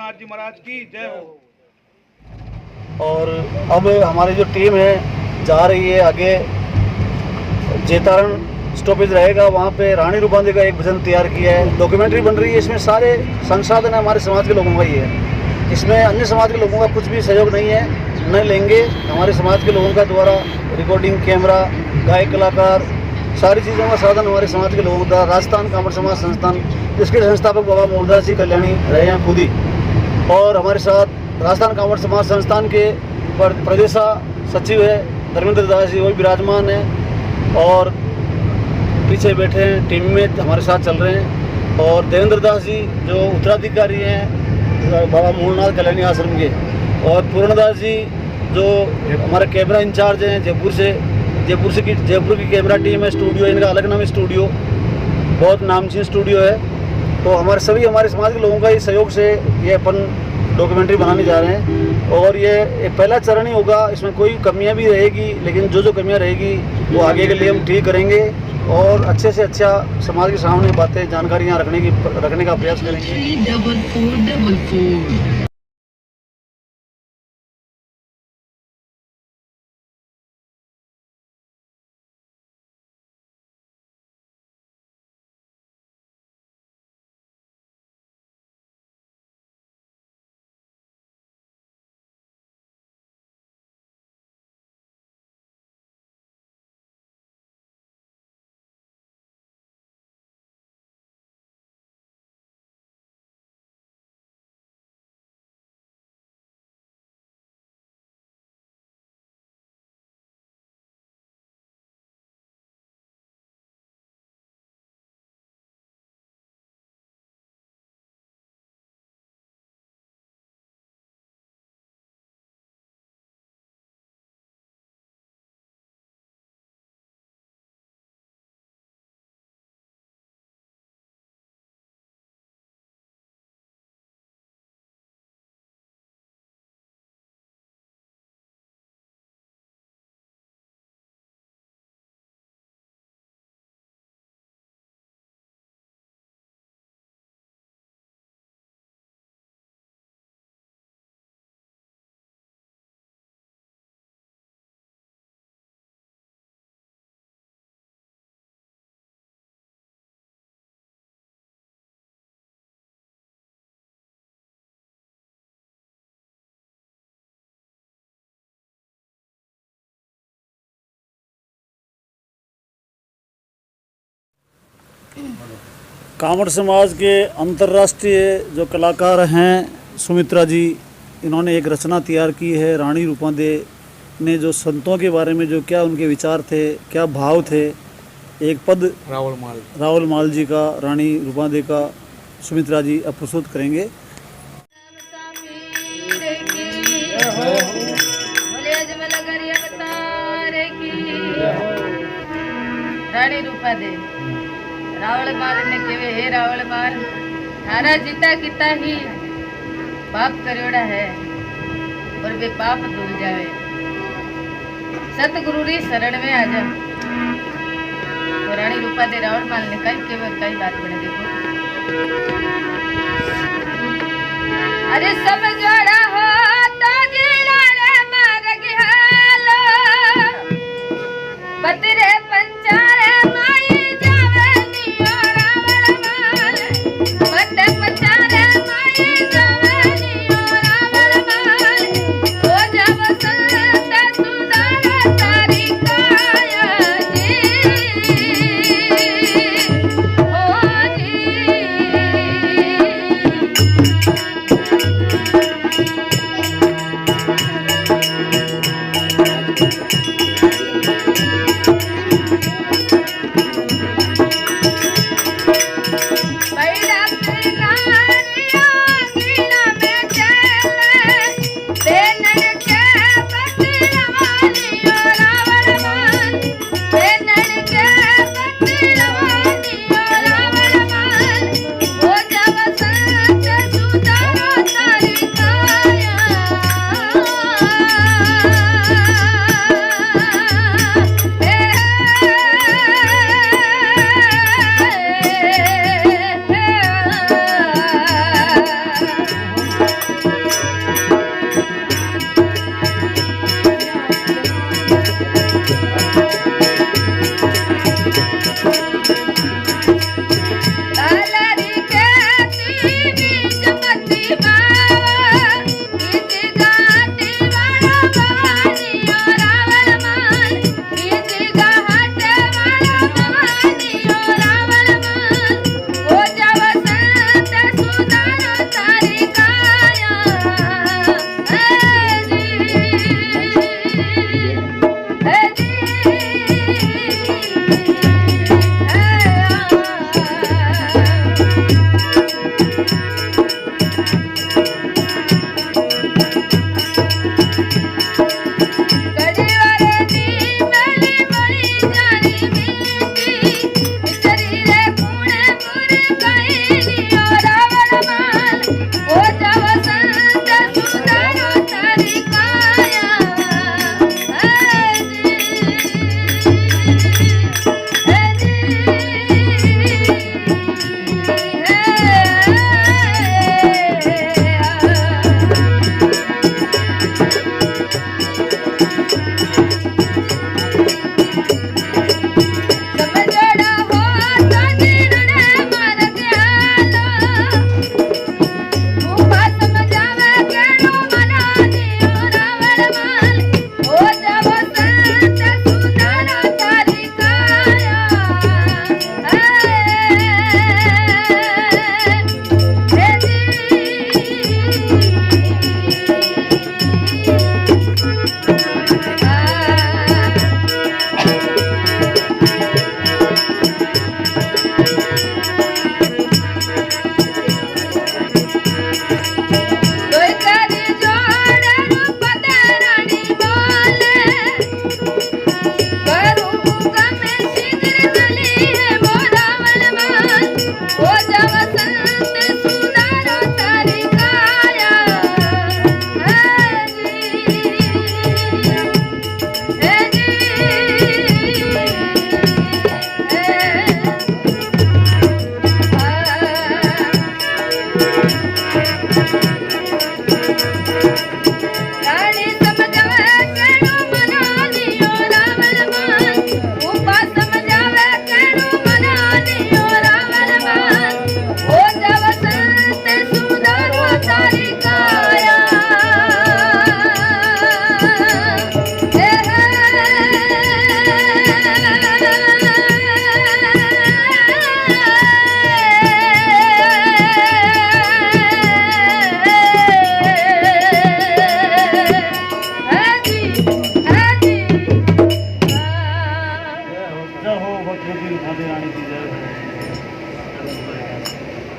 नाथ जी महाराज की जय हो। और अब हमारी जो टीम है जा रही है आगे, जेतारण स्टॉपेज रहेगा, वहाँ पे रानी रूपांदे का एक भजन तैयार किया है, डॉक्यूमेंट्री बन रही है। इसमें सारे संसाधन हमारे समाज के लोगों का ही है, इसमें अन्य समाज के लोगों का कुछ भी सहयोग नहीं है, न लेंगे। हमारे समाज के लोगों का द्वारा रिकॉर्डिंग, कैमरा, गायक, कलाकार, सारी चीज़ों का साधन हमारे समाज के लोगों का। राजस्थान कामड़ समाज संस्थान, इसके संस्थापक बाबा मोहनदास जी कल्याणी रहे हैं खुद ही, और हमारे साथ राजस्थान कामड़ समाज संस्थान के प्रदेशा सचिव है धर्मेंद्र दास जी, वो भी विराजमान हैं और पीछे बैठे हैं, टीम में हमारे साथ चल रहे हैं। और देवेंद्र दास जी जो उत्तराधिकारी हैं बाबा मूलनाथ कल्याणी आश्रम के, और पूर्णदास जी जो हमारे कैमरा इंचार्ज हैं जयपुर की कैमरा टीम है, स्टूडियो इनका अलग नाम है, स्टूडियो बहुत नामचीन स्टूडियो है। तो हमारे समाज के लोगों का ही सहयोग से ये अपन डॉक्यूमेंट्री बनाने जा रहे हैं, और ये पहला चरण ही होगा। इसमें कोई कमियां भी रहेगी, लेकिन जो कमियां रहेगी वो आगे के लिए हम ठीक करेंगे और अच्छे से अच्छा समाज के सामने बातें, जानकारियां रखने का प्रयास करेंगे। कामड़ समाज के अंतर्राष्ट्रीय जो कलाकार हैं सुमित्रा जी, इन्होंने एक रचना तैयार की है। रानी रूपांदे ने जो संतों के बारे में जो क्या उनके विचार थे, क्या भाव थे, एक पद रावल माल जी का, रानी रूपांदे का सुमित्रा जी अब प्रस्तुत करेंगे। रानी रूपांदे रावल माल ने केवे हे रावल माल, थारा जीता किता ही पाप करोड़ा है और वे पाप धुल जावे, सतगुरु री शरण में आ जा। तो रानी रूपांदे रावल माल ने कई बात बने देखो। अरे सब जोड़ा हो तो जिला रे मार गया बतरे पंचारे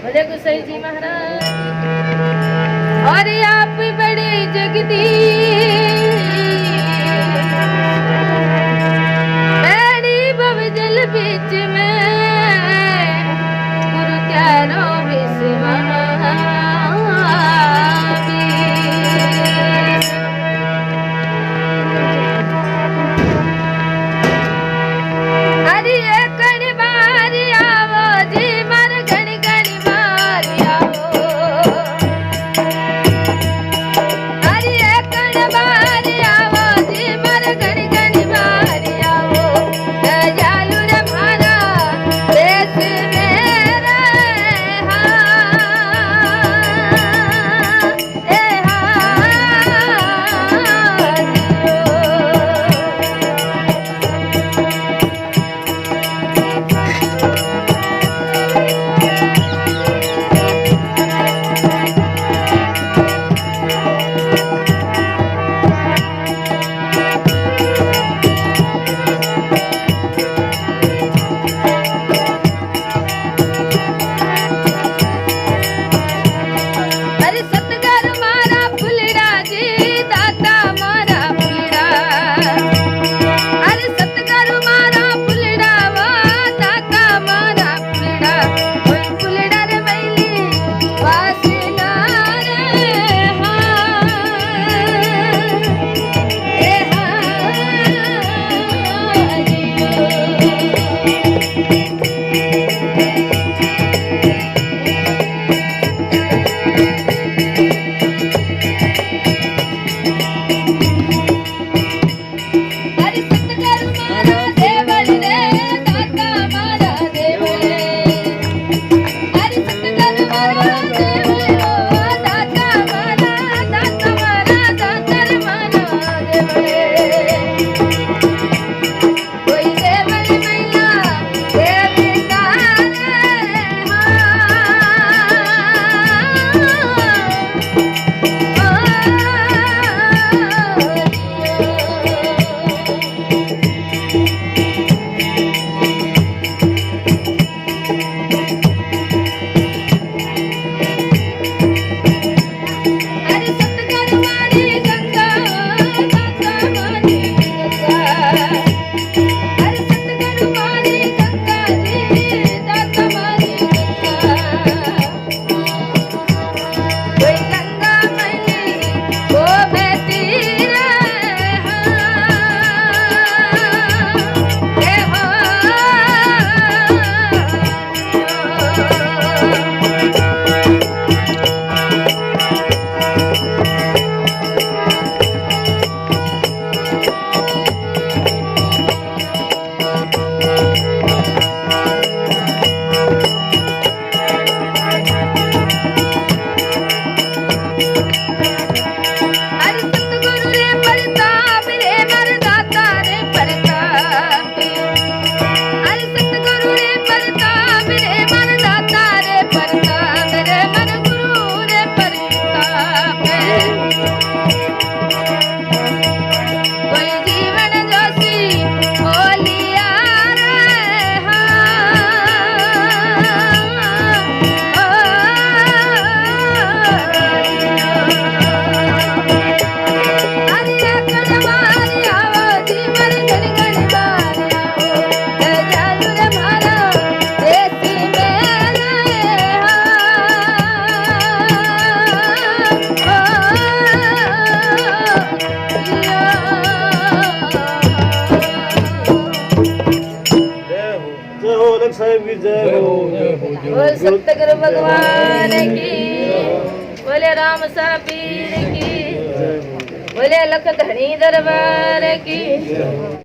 भले गुसाई जी महाराज। और आप बड़े जगदीश बैड़ी भवजल बीच में गुरु त्यारो कण की जय हो। बोल सतगुरु भगवान की, बोले राम सा पीर की, बोले लख धनी दरबार की।